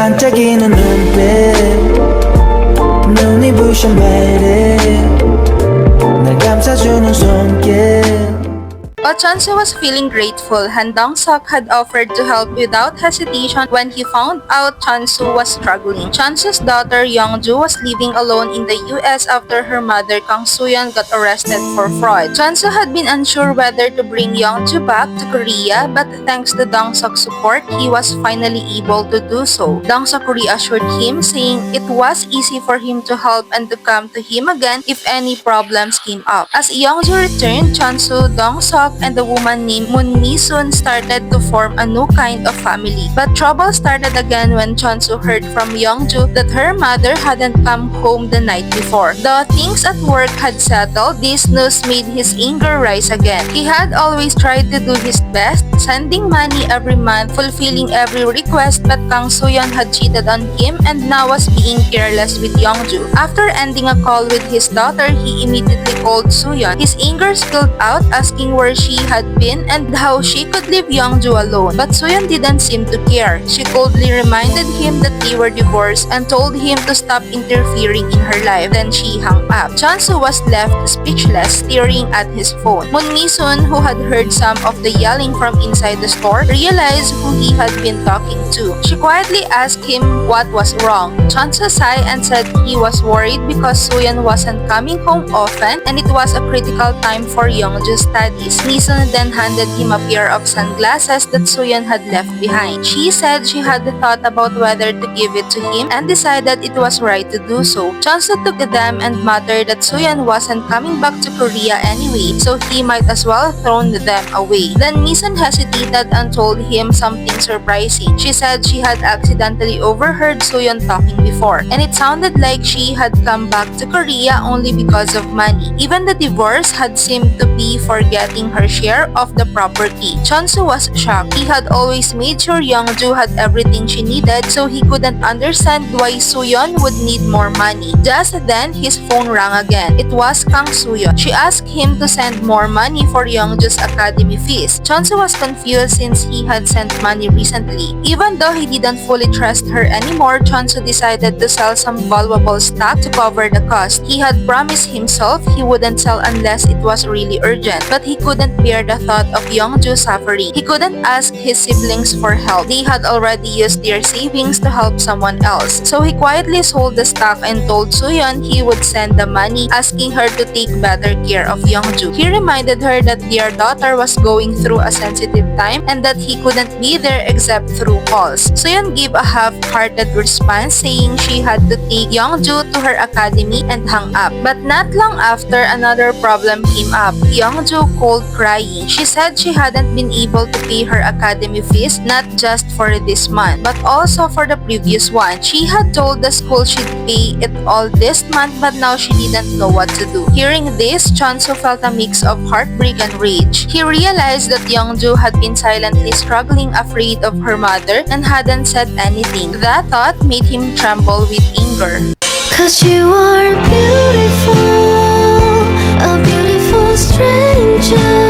반짝이는 눈빛 눈이 부셔 매일 날 감싸주는 손길. O Jang Su was feeling grateful, and Dong Seok had offered to help without hesitation when he found out Jang Su was struggling. Jang Su's daughter Youngju was living alone in the US after her mother Kang Soo-yeon got arrested for fraud. Jang Su had been unsure whether to bring Youngju back to Korea, but thanks to Dong Seok's support, he was finally able to do so. Dong Seok reassured him, saying it was easy for him to help and to come to him again if any problems came up. As Youngju returned, Jang Su, Dong Seok, and the woman named Moon Mi soon started to form a new kind of family. But trouble started again when Jang Su heard from Youngju that her mother hadn't come home the night before. Though things at work had settled, this news made his anger rise again. He had always tried to do his best, sending money every month, fulfilling every request, but Kang Soo-yeon had cheated on him and now was being careless with Youngju. After ending a call with his daughter, he immediately called Soo-yeon. His anger spilled out, asking where she had been and how she could leave Youngju alone. But Soo-yeon didn't seem to care. She coldly reminded him that they were divorced and told him to stop interfering in her life. Then she hung up. Jang Su was left speechless, staring at his phone. Moon Mi-sun, who had heard some of the yelling from inside the store, realized who he had been talking to. She quietly asked him what was wrong. Jang Su sighed and said he was worried because Soo-yeon wasn't coming home often and it was a critical time for Youngju's studies. Mi-sun then handed him a pair of sunglasses that Soo-yeon had left behind. She said she had thought about whether to give it to him and decided it was right to do so. Jang Su took them and muttered that Soo-yeon wasn't coming back to Korea anyway, so he might as well thrown them away. Then Mi-sun hesitated and told him something surprising. She said she had accidentally overheard Soo-yeon talking before, and it sounded like she had come back to Korea only because of money. Even the divorce had seemed to be for getting her share of the property. Jang Su was shocked. He had always made sure Youngju had everything she needed, so he couldn't understand why Soo-yeon would need more money. Just then, his phone rang again. It was Kang Soo-yeon. She asked him to send more money for Youngju's academy fees. Jang Su was confused since he had sent money recently. Even though he didn't fully trust her anymore, Jang Su decided to sell some valuable stock to cover the cost. He had promised himself he wouldn't sell unless it was really urgent, but he couldn't bear the thought of Youngju suffering. He couldn't ask his siblings for help. They had already used their savings to help someone else. So he quietly sold the stock and told Soo-yeon he would send the money, asking her to take better care of Youngju. He reminded her that their daughter was going through a sensitive time and that he couldn't be there except through calls. Soo-yeon gave a half-hearted response, saying she had to take Youngju to her academy and hung up. But not long after, another problem came up. Youngju called crying. She said she hadn't been able to pay her academy fees, not just for this month, but also for the previous one. She had told the school she'd pay it all this month, but now she didn't know what to do. Hearing this, Jang Su felt a mix of heartbreak and rage. He realized that Youngju had been silently struggling, afraid of her mother, and hadn't said anything. That thought made him tremble with anger. 'Cause you are beautiful, a beautiful stranger.